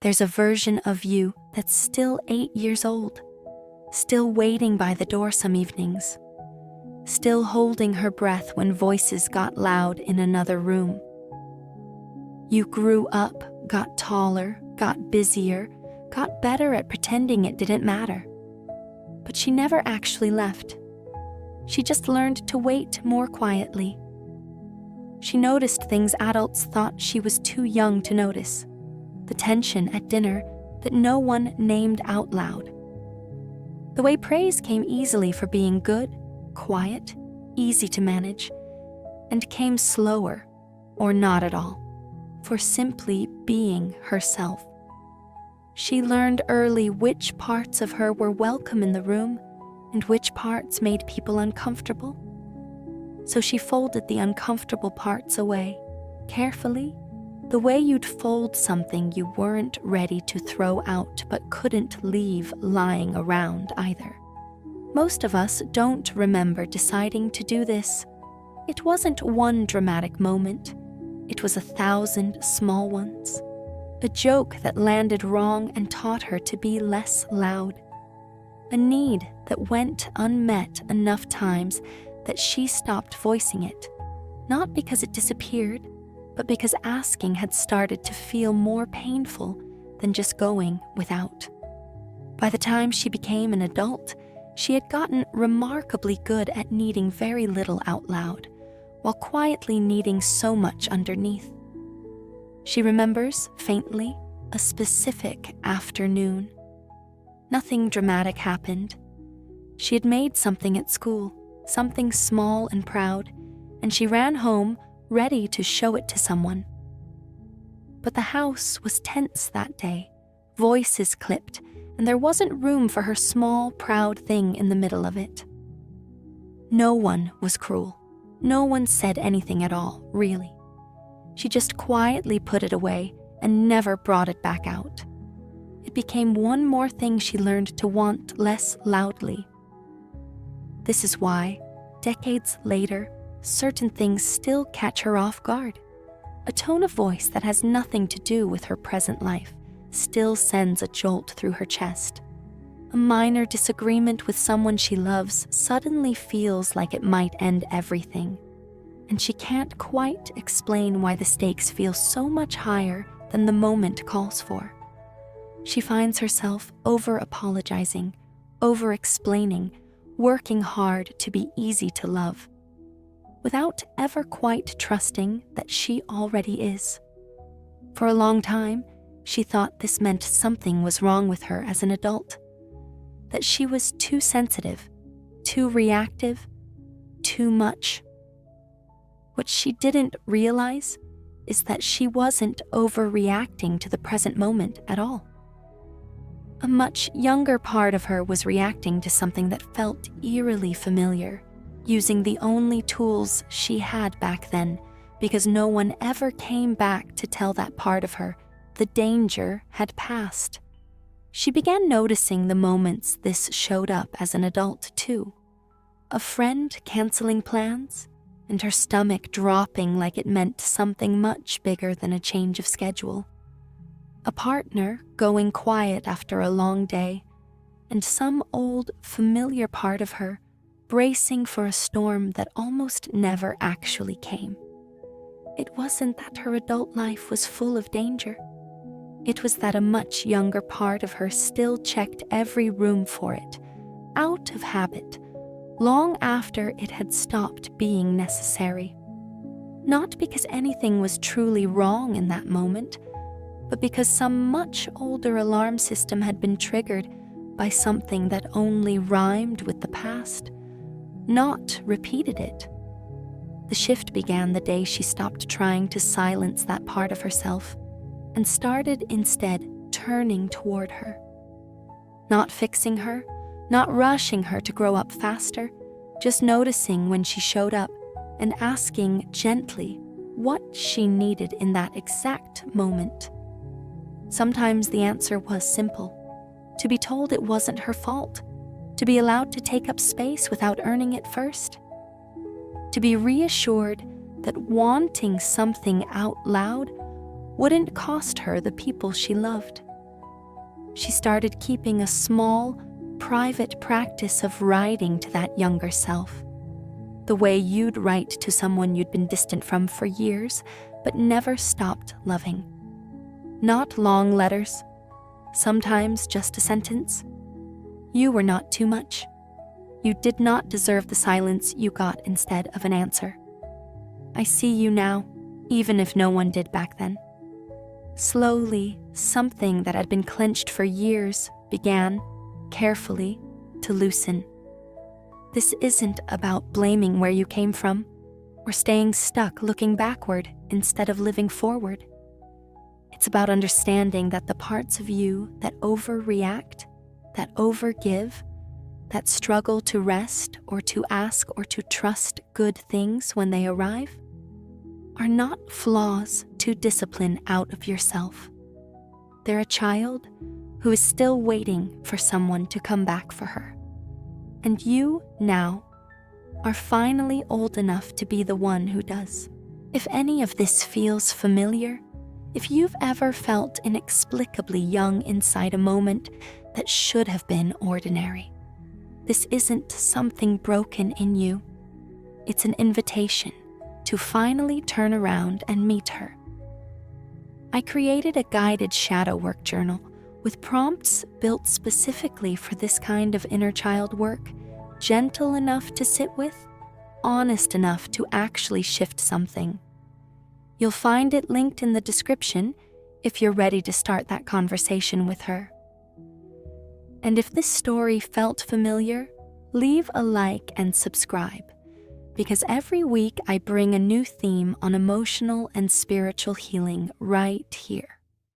There's a version of you that's still 8 years old, still waiting by the door some evenings, still holding her breath when voices got loud in another room. You grew up, got taller, got busier, got better at pretending it didn't matter. But she never actually left. She just learned to wait more quietly. She noticed things adults thought she was too young to notice. The tension at dinner that no one named out loud. The way praise came easily for being good, quiet, easy to manage, and came slower, or not at all, for simply being herself. She learned early which parts of her were welcome in the room and which parts made people uncomfortable. So she folded the uncomfortable parts away, carefully, the way you'd fold something you weren't ready to throw out but couldn't leave lying around either. Most of us don't remember deciding to do this. It wasn't one dramatic moment. It was 1,000 small ones. A joke that landed wrong and taught her to be less loud. A need that went unmet enough times that she stopped voicing it, not because it disappeared, but because asking had started to feel more painful than just going without. By the time she became an adult, she had gotten remarkably good at needing very little out loud, while quietly needing so much underneath. She remembers, faintly, a specific afternoon. Nothing dramatic happened. She had made something at school, something small and proud, and she ran home, ready to show it to someone. But the house was tense that day, voices clipped, and there wasn't room for her small, proud thing in the middle of it. No one was cruel. No one said anything at all, really. She just quietly put it away and never brought it back out. It became one more thing she learned to want less loudly. This is why, decades later, certain things still catch her off guard. A tone of voice that has nothing to do with her present life still sends a jolt through her chest. A minor disagreement with someone she loves suddenly feels like it might end everything, and she can't quite explain why the stakes feel so much higher than the moment calls for. She finds herself over-apologizing, over-explaining, working hard to be easy to love, without ever quite trusting that she already is. For a long time, she thought this meant something was wrong with her as an adult, that she was too sensitive, too reactive, too much. What she didn't realize is that she wasn't overreacting to the present moment at all. A much younger part of her was reacting to something that felt eerily familiar, using the only tools she had back then, because no one ever came back to tell that part of her the danger had passed. She began noticing the moments this showed up as an adult, too. A friend canceling plans, and her stomach dropping like it meant something much bigger than a change of schedule. A partner going quiet after a long day, and some old, familiar part of her bracing for a storm that almost never actually came. It wasn't that her adult life was full of danger. It was that a much younger part of her still checked every room for it, out of habit, long after it had stopped being necessary. Not because anything was truly wrong in that moment, but because some much older alarm system had been triggered by something that only rhymed with the past, not repeated it. The shift began the day she stopped trying to silence that part of herself and started instead turning toward her. Not fixing her, not rushing her to grow up faster, just noticing when she showed up and asking gently what she needed in that exact moment. Sometimes the answer was simple: to be told it wasn't her fault, to be allowed to take up space without earning it first, to be reassured that wanting something out loud wouldn't cost her the people she loved. she started keeping a small, private practice of writing to that younger self, the way you'd write to someone you'd been distant from for years, but never stopped loving. Not long letters, sometimes just a sentence. You were not too much. You did not deserve the silence you got instead of an answer. I see you now, even if no one did back then. Slowly, something that had been clenched for years began, carefully, to loosen. This isn't about blaming where you came from, or staying stuck looking backward instead of living forward. It's about understanding that the parts of you that overreact, that overgive, that struggle to rest or to ask or to trust good things when they arrive, are not flaws to discipline out of yourself. They're a child who is still waiting for someone to come back for her. And you, now, are finally old enough to be the one who does. If any of this feels familiar, if you've ever felt inexplicably young inside a moment that should have been ordinary, this isn't something broken in you. It's an invitation to finally turn around and meet her. I created a guided shadow work journal with prompts built specifically for this kind of inner child work, gentle enough to sit with, honest enough to actually shift something. You'll find it linked in the description if you're ready to start that conversation with her. And if this story felt familiar, leave a like and subscribe, because every week I bring a new theme on emotional and spiritual healing right here.